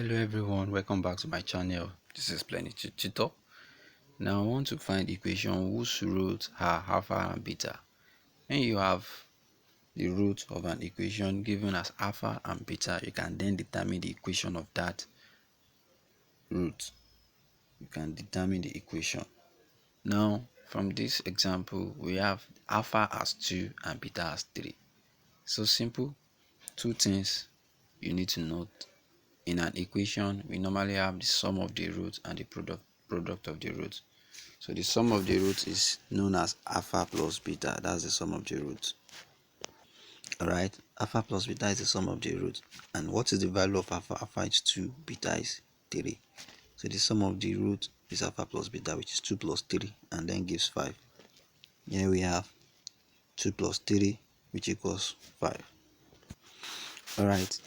Hello everyone, welcome back to my channel. This is Plenty Tutor. Now I want to find equation whose roots are alpha and beta. When you have the root of an equation given as alpha and beta, you can then determine the equation of that root. You can determine the equation. Now from this example, we have alpha as 2 and beta as 3. So simple. Two things you need to note. In an equation, we normally have the sum of the roots and the product of the roots. So the sum of the roots is known as alpha plus beta. That's the sum of the roots. Alright, alpha plus beta is the sum of the roots. And what is the value of alpha? Alpha is 2, beta is 3. So the sum of the root is alpha plus beta, which is 2 plus 3, and then gives 5. Here we have 2 plus 3, which equals 5. Alright,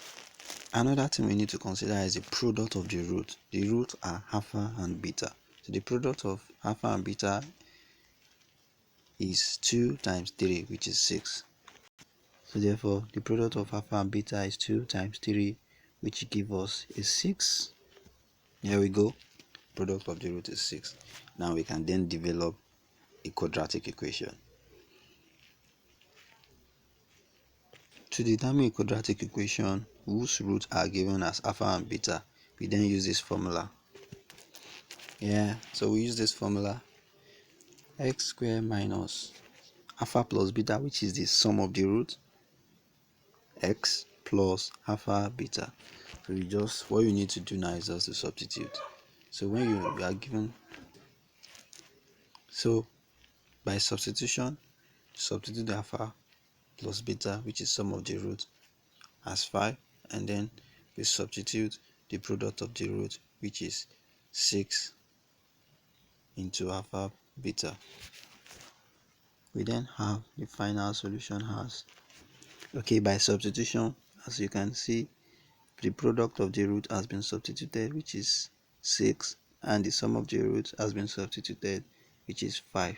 another thing we need to consider is the product of the root. The roots are alpha and beta. So the product of alpha and beta is 2 times 3, which is 6. So therefore, the product of alpha and beta is 2 times 3, which gives us a 6. Here we go. Product of the root is 6. Now we can then develop a quadratic equation. To determine a quadratic equation whose roots are given as alpha and beta, we then use this formula. So we use this formula: x squared minus alpha plus beta, which is the sum of the root, x plus alpha beta. So what you need to do now is just to substitute. So when you are given, so by substitution, substitute the alpha plus beta, which is sum of the root, as 5, and then we substitute the product of the root, which is 6, into alpha beta. We then have the final solution as, by substitution, as you can see, the product of the root has been substituted, which is 6, and the sum of the roots has been substituted, which is 5.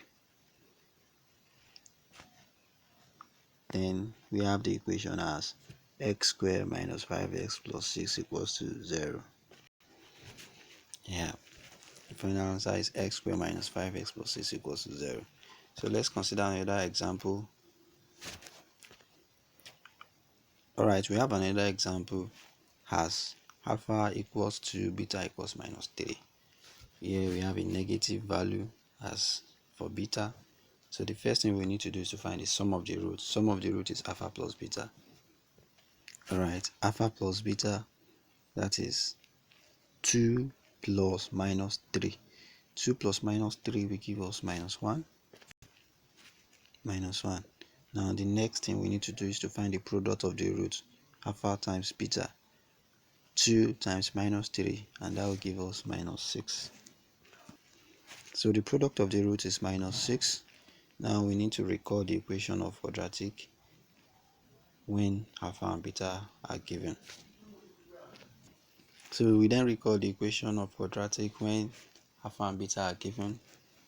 Then we have the equation as x squared minus 5x plus 6 equals to 0. The final answer is x squared minus 5x plus 6 equals to 0. So let's consider another example. Alright, we have another example as alpha equals to beta equals minus 3. Here we have a negative value as for beta. So the first thing we need to do is to find the sum of the root. Sum of the root is alpha plus beta. Alright, alpha plus beta, that is 2 plus minus 3. 2 plus minus 3 will give us minus 1. Now the next thing we need to do is to find the product of the root. Alpha times beta, 2 times minus 3, and that will give us minus 6. So the product of the root is minus 6. Now we need to record the equation of quadratic when alpha and beta are given. So we then record the equation of quadratic when alpha and beta are given,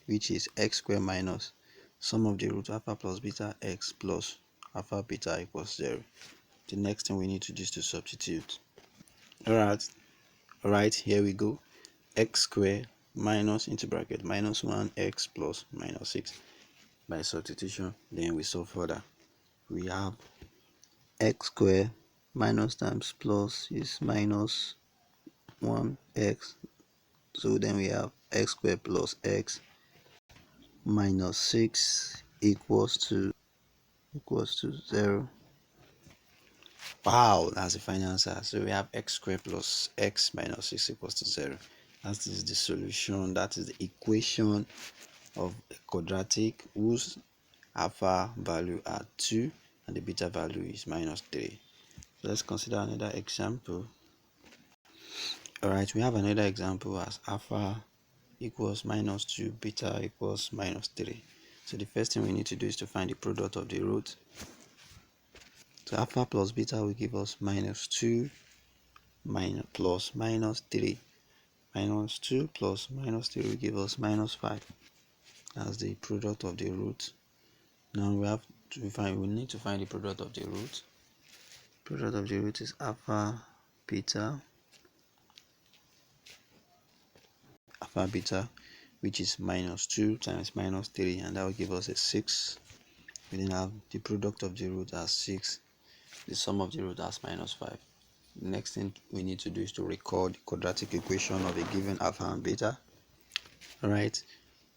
which is x squared minus sum of the root alpha plus beta x plus alpha beta equals 0. The next thing we need to do is to substitute. Alright, here we go. X squared minus into bracket minus 1x plus minus 6. By substitution, then we solve further. We have x squared minus times plus is minus 1x. So then we have x squared plus x minus 6 equals to 0. Wow, that's the final answer. So we have x squared plus x minus 6 equals to 0. That is the solution. That is the equation of a quadratic whose alpha value are 2 and the beta value is minus 3. So let's consider another example. Alright, we have another example as alpha equals minus 2, beta equals minus 3. So the first thing we need to do is to find the product of the root. So alpha plus beta will give us minus 2 plus minus 3. Minus 2 plus minus 3 will give us minus 5. That's the product of the root. Now we need to find the product of the root. Product of the root is alpha beta alpha beta, which is minus 2 times minus 3, and that will give us a 6. We then have the product of the root as 6, the sum of the root as minus 5. The next thing we need to do is to record the quadratic equation of a given alpha and beta. Alright,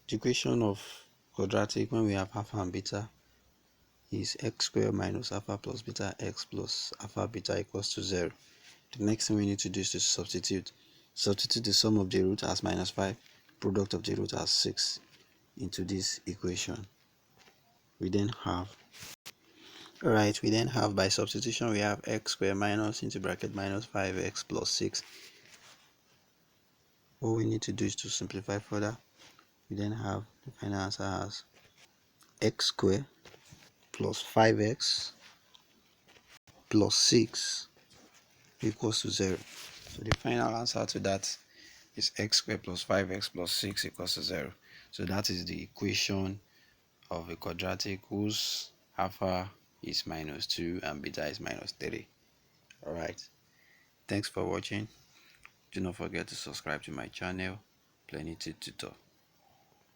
the equation of quadratic when we have alpha and beta is x squared minus alpha plus beta x plus alpha beta equals to 0. The next thing we need to do is to substitute the sum of the root as minus 5, product of the root as 6 into this equation. We then have by substitution we have x squared minus into bracket minus 5x plus 6. What we need to do is to simplify further. We then have the final answer as x squared plus 5x plus 6 equals to 0. So the final answer to that is x squared plus 5x plus 6 equals to 0. So that is the equation of a quadratic whose alpha is minus 2 and beta is minus 3. Alright, thanks for watching. Do not forget to subscribe to my channel, Plenty Tutor.